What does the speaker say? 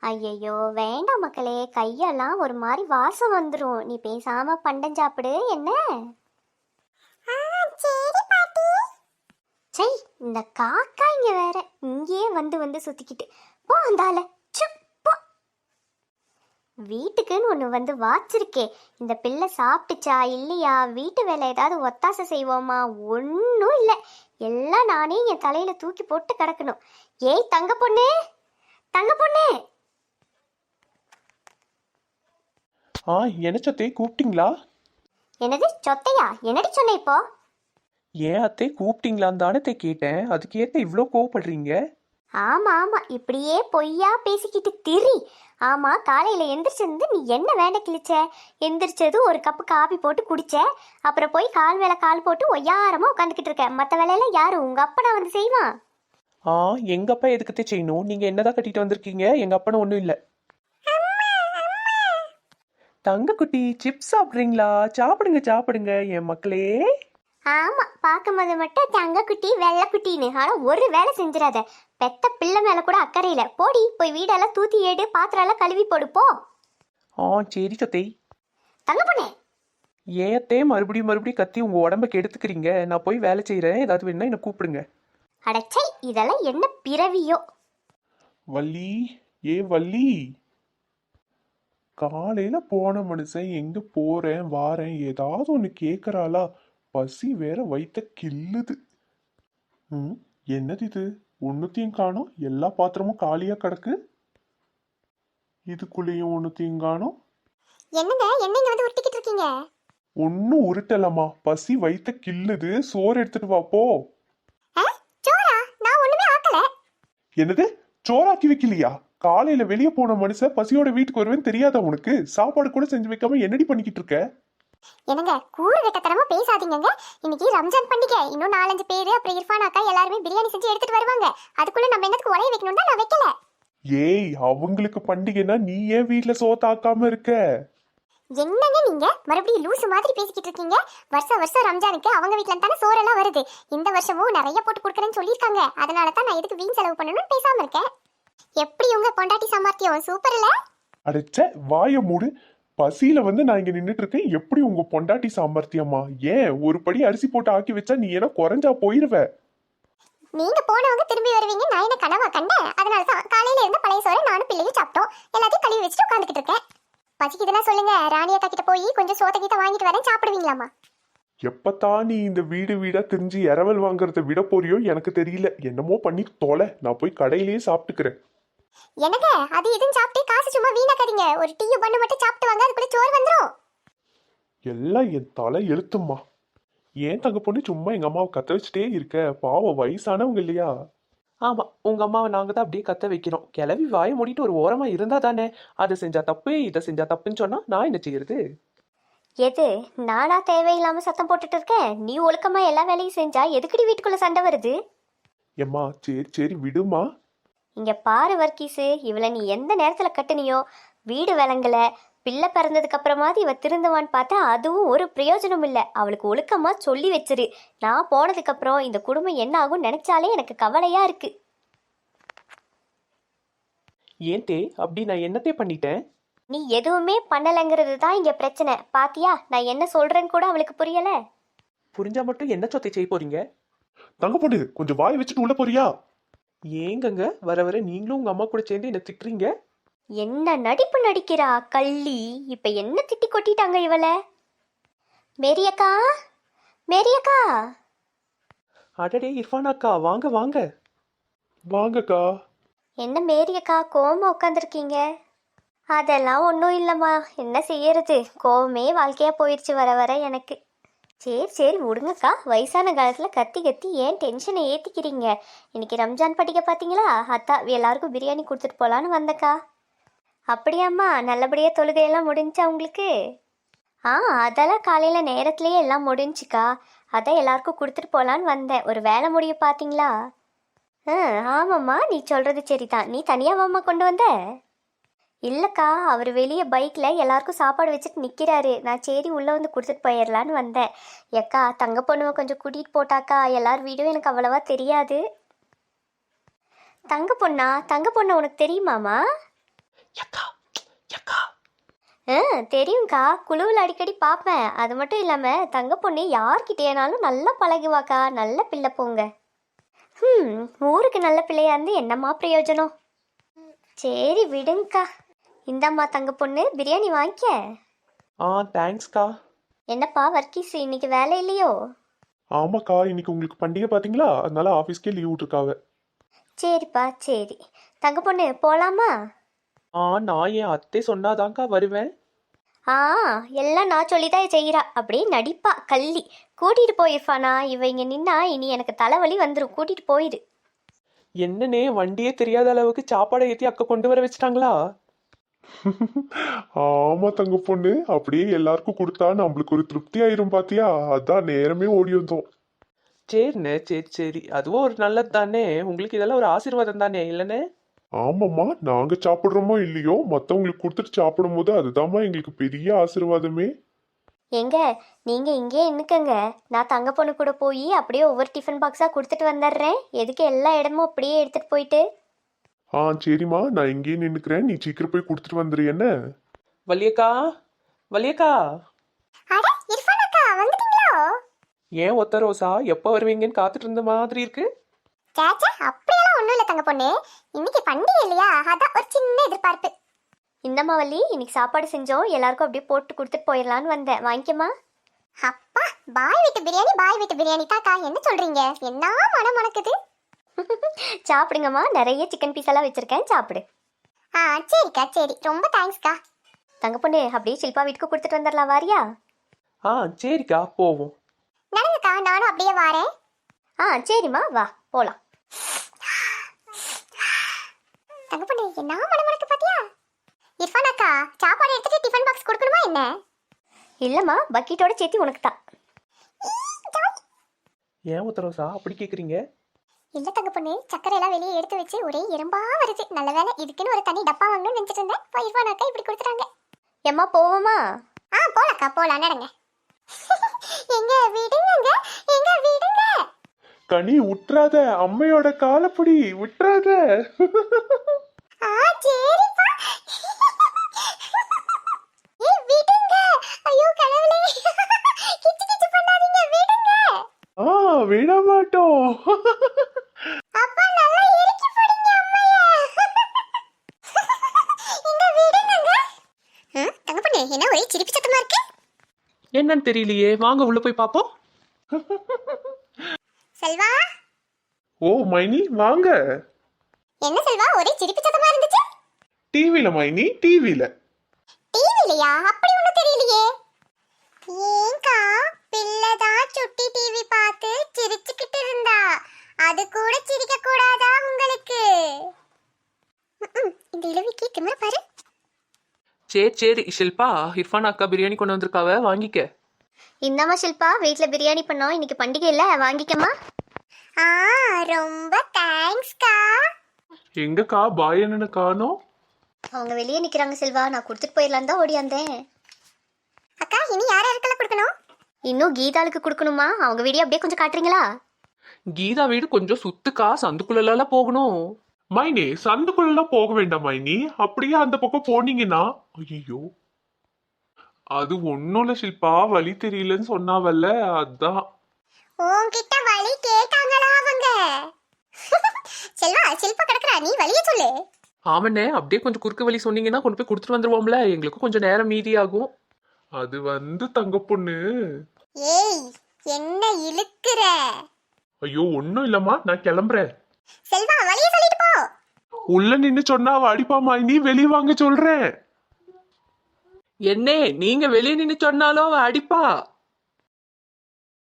ஐயையோ வேண்டாம் மக்களே, கையெல்லாம் ஒரு மாதிரி வாசம் வந்துடும். நீ பேசாம பண்டம் சாப்பிடு என்ன. சை, இந்த காக்கா இங்க வேற இங்கேயே வந்து வந்து சுத்திக்கிட்டு போ அந்தால. போ. வீட்டுக்குன்னு ஒன்று வந்து வாச்சிருக்கே, இந்த பிள்ளை சாப்பிட்டுச்சா இல்லையா, வீட்டு வேலை ஏதாவது ஒத்தாசை செய்வோமா, ஒன்றும் இல்லை. எல்லாம் நானே என் தலையில தூக்கி போட்டு கிடக்கணும். ஏய் தங்க பொண்ணு, தங்க பொண்ணு. என்ன சொத்தை கூப்பிட்டீங்களா? என்னது சொத்தையா? என்னடி சொன்ன இப்போ? ஏன் அத்தை கூப்பிட்டீங்களான்னு தானே கேட்டேன். அதுக்கு ஏத்த இவ்வளோ கோவப்படுறீங்க? ஆமா ஆமா, இப்படியே பொய்யா பேசிக்கிட்டு திரி. ஆமா, காலையில எந்திரிச்சிருந்து நீ என்ன வேலை கிழிச்ச? எந்திரிச்சது ஒரு கப்பு காபி போட்டு குடிச்ச, அப்புறம் போய் கால் மேல கால் போட்டு ஒய்யாரமா உட்காந்துக்கிட்டு இருக்க. மற்ற வேலையெல்லாம் யாரு, உங்க அப்பனா வந்து செய்வான்? எங்க அப்பா எதுக்குத்தே செய்யணும்? நீங்க என்னதான் கட்டிட்டு வந்திருக்கீங்க? எங்க அப்பனா ஒன்றும் இல்லை. தங்க குட்டி சிப்ஸ் சாப்பிட்றீங்களா? சாப்பிடுங்க சாப்பிடுங்க என் மக்களே. ஆமா, பார்க்கும்போது மட்டும் தங்க குட்டி வெள்ளை குட்டின்னு, ஆனா ஒரு வேலை செஞ்சிடாத. பெத்த பிள்ளை மேல கூட அக்கறை இல்ல. போடி, போய் வீடெல்லாம் தூத்தி ஏடு, பாத்திரம் எல்லாம் கழுவி போடு போ. சரி சொத்தை. தங்க பொண்ணே. ஏத்தே மறுபடியும் மறுபடியும் கத்தி உங்க உடம்ப கெடுத்துக்கிறீங்க. நான் போய் வேலை செய்யறேன், ஏதாவது வேணா என்ன கூப்பிடுங்க. அடச்சை, இதெல்லாம் என்ன பிறவியோ. வள்ளி, வள்ளி. காலையில போன மனுஷன் எங்க போறேன் வாரேன் ஏதாவது ஒண்ணு கேக்குறாளா? பசி வேற வயித்த கில்லுது. என்னது இது? ஒன்னுத்தையும் காணோம், எல்லா பாத்திரமும் காலியா கிடக்கு. இதுக்குள்ளேயும் ஒன்னுத்தையும் காணோம். என்னங்க என்னங்க வந்து உருட்டிக்கிட்டு இருக்கீங்க? ஒன்னும் உருட்டலமா, பசி வயித்த கில்லுது. சோறு எடுத்துட்டு வா போ. சோறா? நான் ஒண்ணுமே ஆக்கல. என்னது? சோறாக்கி வைக்கலையா? காலையில வெளியே போன மனுஷன் பசியோட வீட்டுக்கு வருவேன்னு தெரியாதா உனக்கு? சாப்பாடு கூட செஞ்சு வைக்காம என்னடி பண்ணிக்கிட்டு இருக்க? என்னங்க கூறு வெட்டத்தனமா பேசாதீங்க. இன்னைக்கு ரம்ஜான் பண்டிகை, இன்னும் 4-5 பேரு அப்புறம் இர்ஃபான் அக்கா எல்லாருமே பிரியாணி செஞ்சு எடுத்துட்டு வருவாங்க. அதுக்குள்ள நம்ம என்னத்துக்கு உடைய வைக்கணும் தான் நான் வைக்கல. ஏய், அவங்களுக்கு பண்டிகைனா நீ ஏன் வீட்டுல சோத்தாக்காம இருக்க? என்னங்க நீங்க மறுபடியும் லூசு மாதிரி பேசிக்கிட்டு இருக்கீங்க? வருஷம் ரம்ஜானுக்கு அவங்க வீட்ல தானே சோறெல்லாம் வருது. இந்த வருஷமும் நிறைய போட்டு கொடுக்குறேன்னு சொல்லியிருக்காங்க. அதனால தான் நான் எதுக்கு வீண் செலவு பண்ணணும்னு பேசாம இருக்கேன். எப்படி உங்க பொண்டாட்டி சாமர்த்தியம் சூப்பர் இல்ல? அடைச்ச வாய மூடு. பசியில வந்து நான் இங்க நின்னுட்டு இருக்கேன். எப்படி உங்க பொண்டாட்டி சாமர்த்தியமா? ஏன் ஒரு படி அரிசி போட்டு ஆக்கி வச்சா நீ என்ன குறைஞ்சா போயிருவ? நீங்க போனவங்க திரும்பி வருவீங்க, நான் என்ன கனவா கண்டேன்? அதனால தான் காலையில இருந்த பழைய சோறை நானும் பிள்ளையும் சாப்பிட்டோம். எல்லாத்தையும் கழுவி வச்சுட்டு உட்காந்துக்கிட்டு இருக்கேன். பசிக்குதுன்னா சொல்லுங்க, ராணி அக்கா கிட்ட போய் கொஞ்சம் சோத்த கீத்த வாங்கிட்டு வரேன், சாப்பிடுவீங்களாமா? எப்பத்தான் நீ இந்த வீடு வீடா தெரிஞ்சு இரவல் வாங்குறத விட போறியோ எனக்கு தெரியல. என்னமோ பண்ணி தொலை, நான் போய் கடையிலேயே சாப்பிட்டுக்கிறேன். என்னங்க அது இதுன்னு சாப்பிட்டு காசு சும்மா வீணாக்காதீங்க. ஒரு டீ பண்ணு மட்டும் சாப்பிட்டு வாங்க, அதுக்குள்ள சோறு வந்துடும். எல்லாம் என் தலை எழுத்தும்மா. ஏன் தங்க பொண்ணு சும்மா எங்க அம்மாவை கத்த வச்சுட்டே இருக்க? பாவம் வயசானவங்க இல்லையா? ஆமா, உங்க அம்மாவை நாங்க தான் அப்படியே கத்த வைக்கிறோம். கிளவி வாய மூடிட்டு ஒரு ஓரமா இருந்தா தானே. அதை செஞ்சா தப்பு, இதை செஞ்சா தப்புன்னு சொன்னா நான் என்ன செய்யறது? எது நானா தேவையில்லாம சத்தம் போட்டுட்டு இருக்கேன்? நீ ஒழுக்கமா எல்லா வேலையும் செஞ்சா எதுக்கடி வீட்டுக்குள்ள சண்டை வருது? எம்மா சரி சரி விடுமா. இங்க பாரு வர்க்கீஸு, இவளை நீ எந்த நேரத்துல கட்டுனியோ வீடு விளங்கல. பிள்ளை பிறந்ததுக்கு அப்புறமாவது இவ திருந்துவான்னு பார்த்தா அதுவும் ஒரு பிரயோஜனம் இல்லை. அவளுக்கு ஒழுக்கமா சொல்லி வச்சிரு. நான் போனதுக்கு அப்புறம் இந்த குடும்பம் என்ன ஆகும் நினைச்சாலே எனக்கு கவலையா இருக்கு. ஏன் தே அப்படி நான் என்னத்தே பண்ணிட்டேன்? நீ எதுவுமே பண்ணலைங்கிறது தான் இங்க பிரச்சனை. பாத்தியா, நான் என்ன சொல்றேன்னு கூட அவளுக்கு புரியல. புரிஞ்சா மட்டும் என்ன சொத்தை செய்ய போறீங்க? தங்க பொண்ணு கொஞ்சம் வாய் வச்சுட்டு உள்ள போறியா? ஏங்கங்க வர வர நீங்களும் உங்க அம்மா கூட சேர்ந்து என்ன திட்டுறீங்க? என்ன நடிப்பு நடிக்கிறா கள்ளி. இப்ப என்ன திட்டி கொட்டிட்டாங்க இவளை. மேரியக்கா, மேரியக்கா. அடடே இர்ஃபான் அக்கா, வாங்க வாங்க. வாங்கக்கா. என்ன மேரியக்கா கோவமா உட்காந்துருக்கீங்க? அதெல்லாம் ஒன்றும் இல்லைம்மா, என்ன செய்யறது, கோவமே வாழ்க்கையா போயிடுச்சு வர வர எனக்கு. சரி சரி விடுங்கக்கா, வயசான காலத்தில் கத்தி கத்தி ஏன் டென்ஷனை ஏற்றிக்கிறீங்க? இன்னைக்கு ரம்ஜான் பண்டிகை பார்த்தீங்களா? அத்தா எல்லாருக்கும் பிரியாணி கொடுத்துட்டு போகலான்னு வந்தக்கா. அப்படியாம்மா, நல்லபடியாக தொழுகையெல்லாம் முடிஞ்சா உங்களுக்கு? அதெல்லாம் காலையில் நேரத்துலேயே எல்லாம் முடிஞ்சுக்கா. அதான் எல்லாருக்கும் கொடுத்துட்டு போகலான்னு வந்தேன். ஒரு வேலை முடிய பார்த்தீங்களா? ஆமாம்மா, நீ சொல்கிறது சரிதான். நீ தனியாவாம்மா கொண்டு வந்த? இல்லைக்கா, அவர் வெளியே பைக்கில் எல்லாருக்கும் சாப்பாடு வச்சுட்டு நிற்கிறாரு. நான் சரி உள்ளே வந்து கொடுத்துட்டு போயிடலான்னு வந்தேன். எக்கா தங்க பொண்ணுவை கொஞ்சம் கூட்டிகிட்டு போட்டாக்கா, எல்லார் வீடும் எனக்கு அவ்வளவா தெரியாது. தங்க பொண்ணா? தங்க பொண்ணு உனக்கு தெரியுமாம்மா? எக்கா எக்கா. ஆ தெரியும்க்கா, குழுவில் அடிக்கடி பார்ப்பேன். அது மட்டும் இல்லாமல் தங்க பொண்ணு யார்கிட்டேனாலும் நல்லா பழகுவாக்கா. நல்ல பிள்ளை போங்க. ஊருக்கு நல்ல பிள்ளையா இருந்து என்னம்மா பிரயோஜனம். சரி விடுங்கக்கா. இந்தம்மா தங்க பொண்ணு, பிரியாணி வாங்கிக்க. தேங்க்ஸ்க்கா. என்னப்பா வர்க்கீஸ், இன்னைக்கு வேலை இல்லையோ? ஆமாக்கா, இன்னைக்கு உங்களுக்கு பண்டிகை பார்த்தீங்களா, அதனால ஆஃபீஸ்க்கே லீவ் விட்டுருக்காங்க. சரிப்பா சரி. தங்க பொண்ணு போகலாமா? நான் என் அத்தை சொன்னாதான்க்கா வருவேன். ஆ எல்லாம் நான் சொல்லி தான் செய்கிறா. அப்படியே நடிப்பா கள்ளி. கூட்டிகிட்டு போயிருப்பானா? இவ இங்கே நின்னா இனி எனக்கு தலைவலி வந்துடும். கூட்டிகிட்டு போயிடு. என்னன்னே, வண்டியே தெரியாத அளவுக்கு சாப்பாடை ஏற்றி அக்கா கொண்டு வர வச்சுட்டாங்களா? ஆமா தங்க பொண்ணு, அப்படியே எல்லாருக்கும் கொடுத்தா நம்மளுக்கு ஒரு திருப்தி ஆயிரும் பாத்தியா, அதான் நேரமே ஓடி வந்தோம். சரிண்ணே, சரி சரி, அதுவும் ஒரு நல்லது தானே. உங்களுக்கு இதெல்லாம் ஒரு ஆசீர்வாதம் தானே இல்லைண்ணே? ஆமாம்மா, நாங்க சாப்பிடுறோமோ இல்லையோ, மத்தவங்களுக்கு கொடுத்துட்டு சாப்பிடும் போது அதுதாம்மா எங்களுக்கு பெரிய ஆசீர்வாதமே. எங்க நீங்கள் இங்கே நின்னுக்கங்க. நான் தங்க பொண்ணு கூட போய் அப்படியே ஒவ்வொரு டிஃபன் பாக்ஸாக கொடுத்துட்டு வந்துடுறேன். எதுக்கு எல்லா இடமும் அப்படியே எடுத்துகிட்டு போயிட்டு. சரிம்மா, நான் இங்கேயே நின்னுக்கிறேன், நீ சீக்கிரம் போய் கொடுத்துட்டு வந்துரு என்ன. வலியக்கா, வலியக்கா. அட இர்ஃபான் அக்கா, வந்துட்டீங்களோ? ஏன் ஒத்த ரோசா, எப்போ வருவீங்கன்னு காத்துட்டு இருந்த மாதிரி இருக்கு. சேச்சா, அப்படியெல்லாம் ஒன்றும் இல்லை தங்க பொண்ணு. இன்னைக்கு பண்டிகை இல்லையா, அதான் ஒரு சின்ன எதிர்பார்ப்பு. இந்தம்மா வள்ளி, இன்னைக்கு சாப்பாடு செஞ்சோம், எல்லாருக்கும் அப்படியே போட்டு கொடுத்துட்டு போயிடலான்னு வந்தேன். வாங்கிக்கம்மா. அப்பா, பாய் வீட்டு பிரியாணி, பாய் வீட்டு பிரியாணி தாக்கா. என்ன சொல்றீங்க? என்ன மனம் மணக்குது. சாப்பிடுங்கம்மா, நிறைய சிக்கன் பீஸ் எல்லாம் வச்சிருக்கேன், சாப்பிடு. சரிக்கா சரி, ரொம்ப தேங்க்ஸ்க்கா. தங்க பொண்ணு, அப்படியே ஷில்பா வீட்டுக்கு கொடுத்துட்டு வந்துடலாம், வாரியா? சரிக்கா, போவோம். நடங்கக்கா, நானும் அப்படியே வாரேன். சரிம்மா, வா போலாம். தங்க பொண்ணு, என்ன மனம் மணக்கு பாத்தியா? இர்ஃபான் அக்கா, சாப்பாடு எடுத்துட்டு டிஃபன் பாக்ஸ் கொடுக்கணுமா என்ன? இல்லம்மா, பக்கெட்டோட சேர்த்து உனக்கு தான். ஏன் ஒத்த ரோசா அப்படி கேக்குறீங்க? இல்ல தங்க பொண்ணு, சக்கரை எல்லாம் வெளியே எடுத்து வச்சு ஒரே எறும்பா வருது. நல்ல வேலை, இதுக்குன்னு ஒரு தனி டப்பா வாங்கணும்னு நினைச்சிட்டு இருந்தேன். இர்ஃபான் அக்கா இப்படி கொடுத்துட்டாங்க. எம்மா போவோமா? போலாக்கா, போலாம், நடங்க. எங்க விடுங்க, எங்க விடுங்க. கனி விட்டுறாத, அம்மையோட காலப்படி விட்டுறாத. சரிப்பா. விடுங்க. ஐயோ கடவுளே, கிச்சு கிச்சு பண்ணாதீங்க, விடுங்க. விட மாட்டோம். அப்பா நல்லா இறுக்கி போடுங்க அம்மையா. இங்க விடுங்க. தங்க பொண்ணு, என்ன ஒரே சிரிப்பு சத்தமா இருக்கு? என்னன்னு தெரியலையே, வாங்க உள்ள போய் பாப்போம். செல்வா. மைனி வாங்க. என்ன செல்வா, ஒரே சிரிப்பு சத்தமா இருந்துச்சு? டிவில மைனி, டிவில. டிவிலையா? அப்படி ஒண்ணும் தெரியலையே. ஏங்கா, பிள்ளைதான் சுட்டி டிவி பார்த்து சிரிச்சுக்கிட்டு இருந்தா. அது கூட சிரிக்க கூடாதா உங்களுக்கு? இந்த இளவிக்கு திமிர பாரு. சரி ஷில்பா, இர்ஃபான் அக்கா பிரியாணி கொண்டு வந்திருக்காவ, வாங்கிக்க. இந்தாம்மா ஷில்பா, வீட்டில் பிரியாணி பண்ணோம், இன்னைக்கு பண்டிகை இல்லை, வாங்கிக்கம்மா. ரொம்ப தேங்க்ஸ்க்கா. எங்கக்கா பாய் என்னன்னு காணோம்? அவங்க வெளியே நிற்கிறாங்க செல்வா, நான் கொடுத்துட்டு போயிடலாம் தான் ஓடியாந்தேன். அக்கா, இனி யார் யாருக்கெல்லாம் கொடுக்கணும்? இன்னும் கீதாளுக்கு கொடுக்கணுமா? அவங்க வீடியோ அப்படியே கொஞ்சம் காட்டுறீங்களா? கீதா வீடு கொஞ்சம் சுத்துக்கா, சந்துக்குள்ள போகணும். மைனி, சந்துக்குள்ளலாம் போக வேண்டாம் மைனி, அப்படியே அந்த பக்கம் போனீங்கன்னா. ஐயோ, அது ஒன்னும் இல்ல ஷில்பா, வழி தெரியலன்னு சொன்னாவல்ல, அதான். உன்கிட்ட வழி கேட்டாங்களா அவங்க? செல்வா, ஷில்பா கிடக்குறா, நீ வழிய சொல்லு. ஆமண்ணே, அப்படியே கொஞ்சம் குறுக்கு வழி சொன்னீங்கன்னா கொண்டு போய் கொடுத்துட்டு வந்துருவோம்ல, எங்களுக்கும் கொஞ்சம் நேரம் மீதி ஆகும். அது தங்க பொண்ணு. ஏய், என்ன இழுக்குற? ஐயோ, ஒன்னும் இல்லம்மா, நான் கிளம்புறேன். செல்வா, வழிய சொல்லிட்டு போ. உள்ள நின்னு சொன்னா அவ அடிப்பா மைனி, வெளிய வாங்க சொல்றேன். என்னே, நீங்க வெளியே நின்னு சொன்னாலும் அவ அடிப்பா.